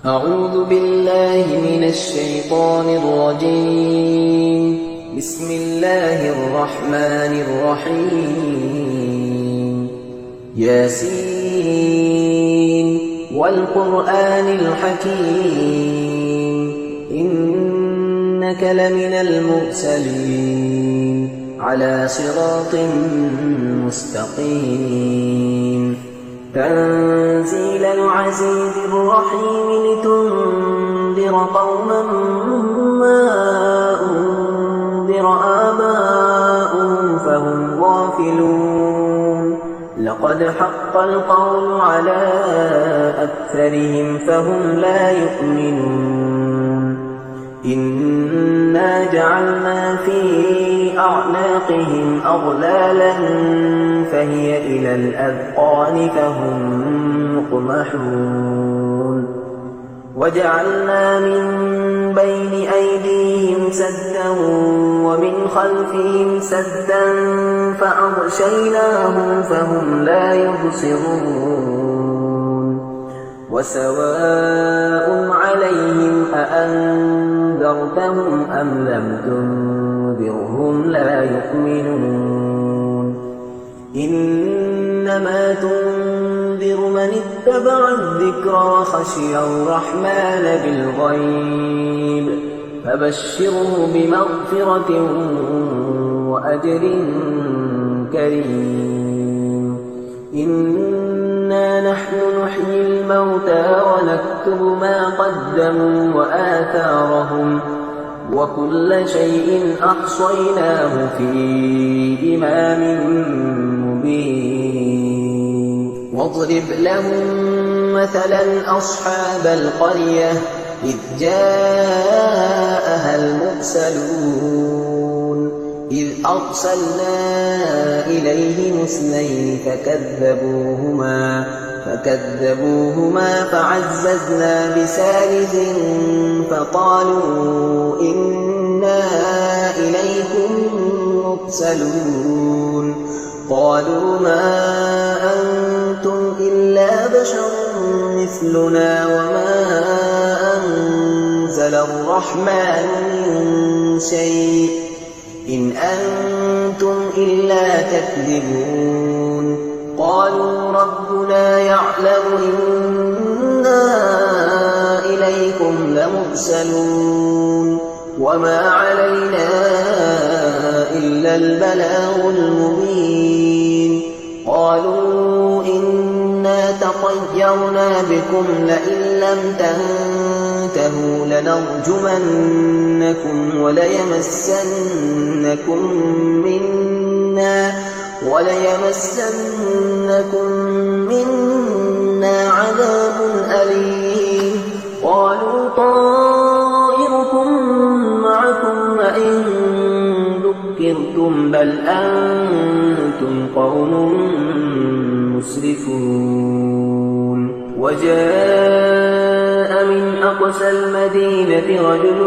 أعوذ بالله من الشيطان الرجيم. بسم الله الرحمن الرحيم. ياسين والقرآن الحكيم إنك لمن المرسلين على صراط مستقيم تنزيل العزيز الرحيم لتنذر قوما ما أنذر آباؤهم فهم غافلون لقد حق القول على أكثرهم فهم لا يؤمنون إنا جعلنا في أعناقهم أغلالا فهي إلى الأذقان فهم مقمحون وجعلنا من بين أيديهم سدا ومن خلفهم سدا فأغشيناهم فهم لا يبصرون وسواء عليهم أأنذرتهم أم لم تنذرهم لا يؤمنون إنما تنذر من اتبع الذكر وخشي الرحمن بالغيب فبشره بمغفرة وأجر كريم إنا نحن نحيي الموتى ونكتب ما قدموا وآثارهم وكل شيء أحصيناه في إمام مبين واضرب لهم مثلا أصحاب القرية إذ جاءها المرسلون إذ أرسلنا إليهم اثنين فكذبوهما فعززنا بثالث فقالوا إنا إليكم مرسلون قالوا ما أنتم إلا بشر مثلنا وما أنزل الرحمن من شيء إن أنتم إلا تكذبون قالوا ربنا يعلم إنا إليكم لمرسلون وما علينا إلا البلاغ المبين قالوا إنا تطيرنا بكم لئن لم تنتهوا لنرجمنكم وليمسنكم منا عذاب أليم قالوا طائركم معكم وإن ذكرتم بل أنتم قوم مسرفون وجاء من أقصى المدينة رجل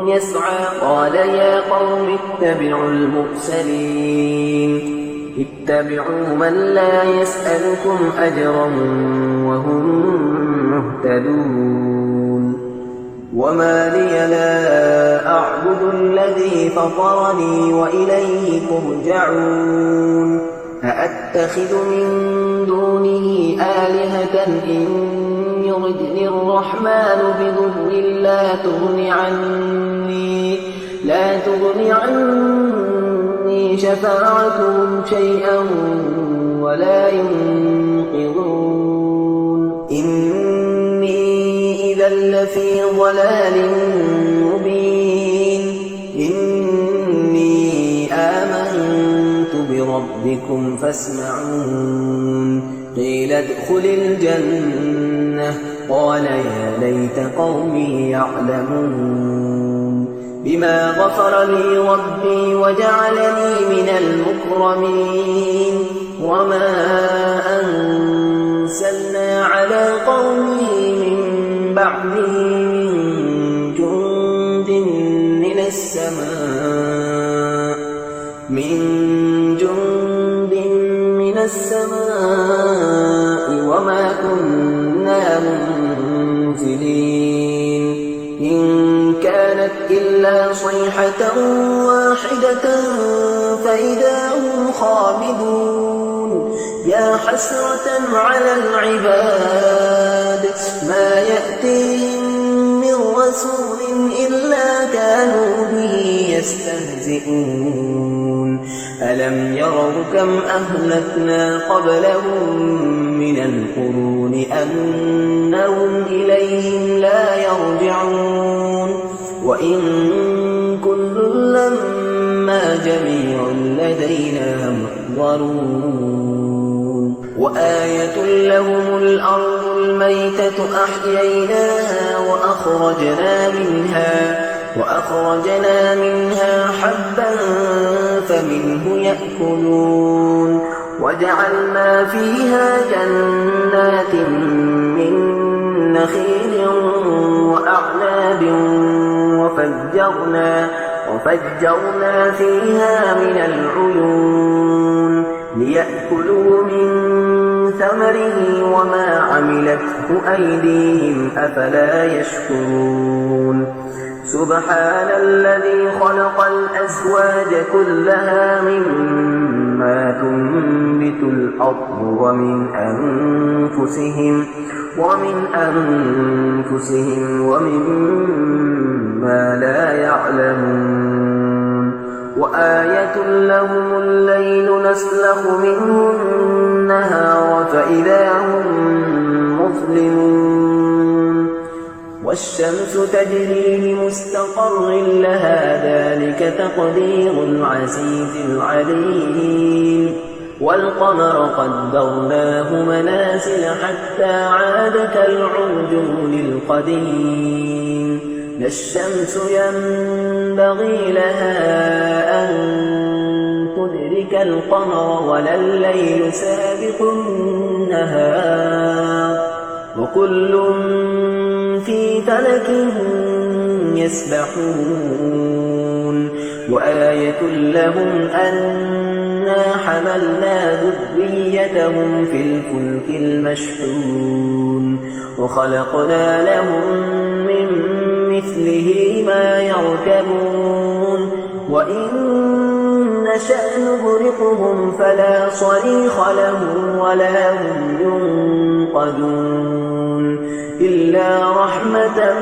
يسعى قال يا قوم اتبعوا المرسلين اتبعوا من لا يسألكم أجرا وهم مهتدون وما لي لا أعبد الذي فطرني وإليه ترجعون أأتخذ من دونه آلهة إن يردني الرحمن بضر لا تغن عني شفاعتهم شيئا ولا ينقذون إني إذا لفي ضلال مبين إني آمنت بربكم فاسمعون قيل ادخل الجنة قال يا ليت قومي يعلمون بما غفر لي ربي وجعلني من المكرمين وما أنزلنا على قومه من بعده من جند من السماء وما كنا منزلين إلا صيحة واحدة فإذا هم خامدون يا حسرة على العباد ما يأتيهم من رسول إلا كانوا به يستهزئون ألم يروا كم أهلكنا قبلهم من القرون أنهم إليهم لا يرجعون وإن كل لما جميع لدينا محضرون وآية لهم الأرض الميتة أحييناها وأخرجنا منها حبا فمنه يأكلون وجعلنا فيها جنات من نخيل وأعناب وفجرنا فيها من العيون ليأكلوا من ثمره وما عملته أيديهم أفلا يشكرون سبحان الذي خلق الأزواج كلها مما تنبت الأرض ومن أنفسهم ومما لا يعلمون وآية لهم الليل نسلخ منه النهار فإذا هم مظلمون والشمس تجري لمستقر لها ذلك تقدير العزيز العليم والقمر قدرناه منازل حتى عاد كالعرجون القديم لا الشمس ينبغي لها أن تدرك القمر ولا الليل سابق النهار وكل في فلك يسبحون وآية لهم أنا حملنا ذريتهم في الفلك المشحون وخلقنا لهم من مثله ما يركبون وإن نشأ نغرقهم فلا صريخ لهم ولا هم ينقذون إلا رحمة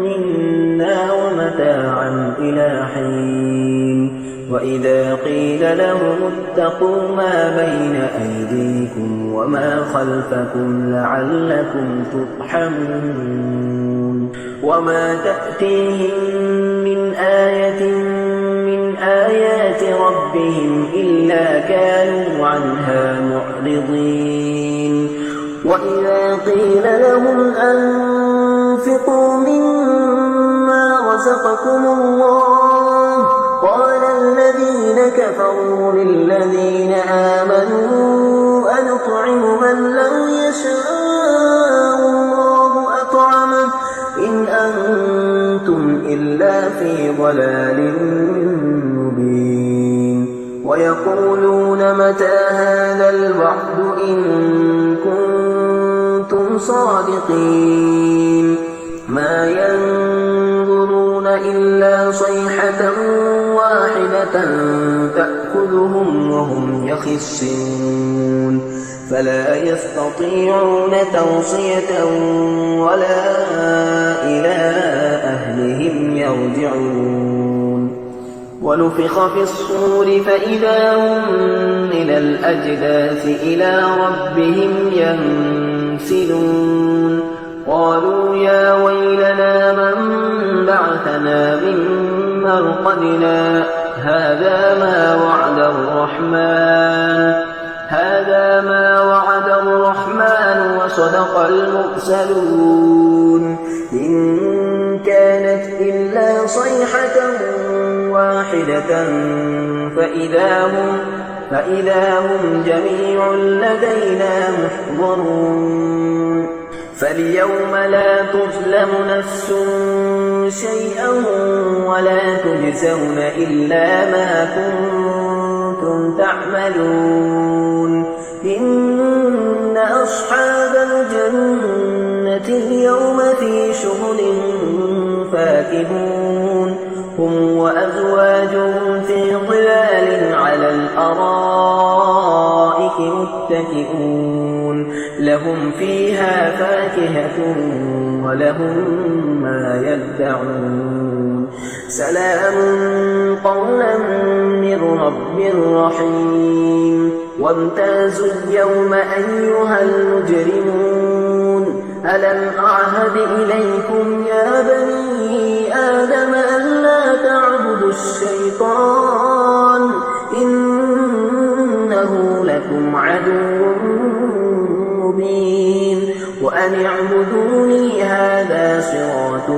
منا ومتاعا إلى حين وإذا قيل لهم اتقوا ما بين أيديكم وما خلفكم لعلكم ترحمون وما تأتيهم من آية من آيات ربهم إلا كانوا عنها معرضين وإذا قيل لهم أنفقوا مما رزقكم الله قال الذين كفروا للذين آمنوا أنطعم من لو يشاء الله أطعمه إن أنتم إلا في ضلال مبين ويقولون متى هذا الوعد إن كنتم صادقين ما ينظرون إلا صيحة واحدة تأخذهم وهم يخصمون فلا يستطيعون توصية ولا إلى أهلهم يرجعون ونفخ في الصور فإذا هم من الأجداث إلى ربهم ينسلون قالوا يا ويلنا من بعثنا من مرقدنا هذا ما وعد الرحمن وصدق المرسلون إن كانت إلا صيحة واحدة فإذا هم جميع لدينا محضرون فاليوم لا تظلم نفس شيئا ولا تجزون إلا ما كنتم تعملون إن أصحاب الجنة اليوم في شغل فاكهون هم وأزواجهم في ظلال على الأرائك متكئون لهم فيها فاكهة ولهم ما يدعون سلام قولا من رب رحيم وامتازوا اليوم أيها المجرمون ألم أعهد إليكم يا بني آدم ألا تعبدوا الشيطان إنه لكم عدو مبين وأن اعبدوني هذا صراط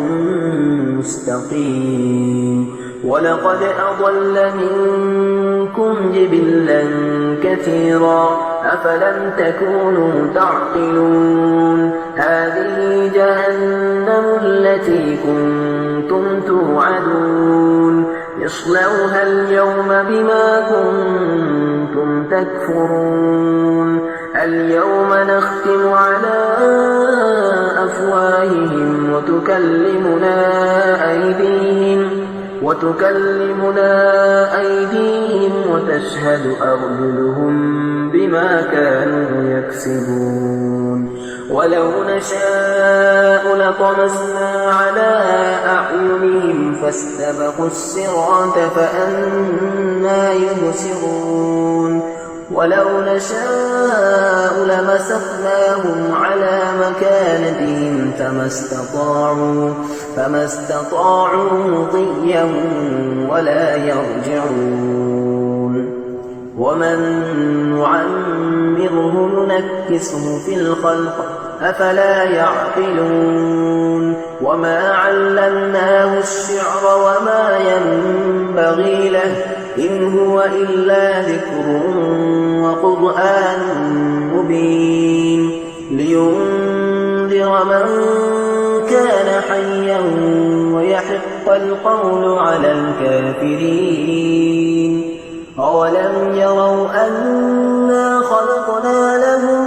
مستقيم ولقد أضل منكم جبلا كثيرا أفلم تكونوا تعقلون هذه جهنم التي كنتم توعدون اصلوها اليوم بما كنتم تكفرون اليوم نختم على أفواههم وتكلمنا أيديهم وتشهد أرجلهم بما كانوا يكسبون ولو نشاء لطمسنا على أعينهم فاستبقوا الصراط فأنى يبصرون ولو نشاء لمسخناهم على مكانتهم فما استطاعوا مضيا ولا يرجعون ومن نعمره ننكسه في الخلق أفلا يعقلون وما علمناه الشعر وما ينبغي له إن هو إلا ذكر وقرآن مبين لينذر من كان حيا ويحق القول على الكافرين أولم يروا أنا خلقنا لهم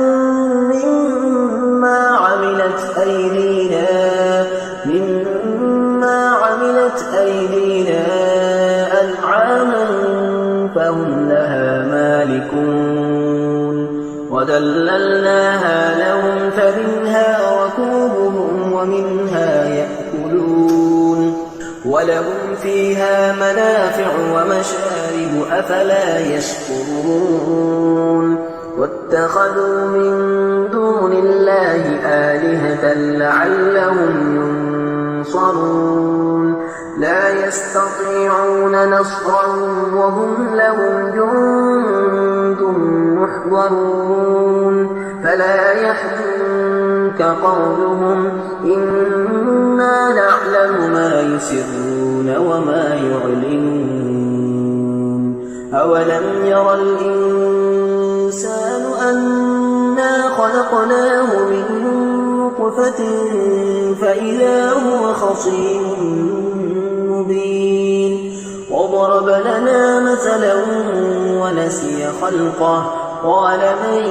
مما عملت أيدينا أنعاما فهم لها مالكون وذللناها لهم فمنها ركوبهم ومنها يأكلون ولهم فيها منافع ومشارب أفلا يشكرون واتخذوا من دون الله آلهة لعلهم ينصرون لا يستطيعون نصرهم وهم لهم جند محضرون فلا يحزنك قولهم إنا نعلم ما يسرون وما يعلنون أولم ير الإنسان أنا خلقناه من نطفة فإذا هو خصيم مبين وضرب لنا مثلا ونسي خلقه قال من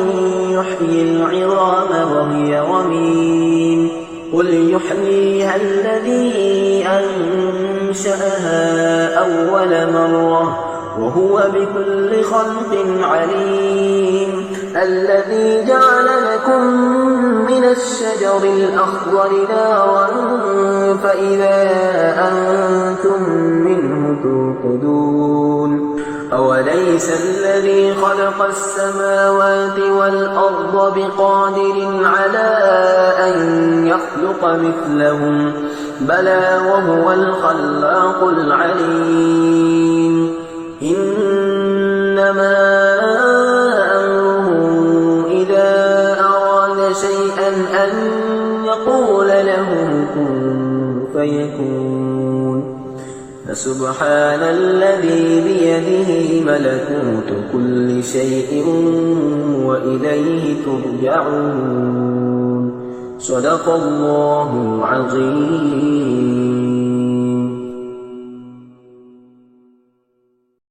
يحيي العظام وهي رميم قل يحييها الذي أنشأها أول مرة وهو بكل خلق عليم الذي جعل لكم من الشجر الأخضر نارا فإذا أنتم منه توقدون أوليس الذي خلق السماوات والأرض بقادر على أن يخلق مثلهم بلى وهو الخلاق العليم إنما أمره إذا أراد شيئا أن يقول له كن فيكون فسبحان الذي بيده ملكوت كل شيء وإليه ترجعون صدق الله العظيم.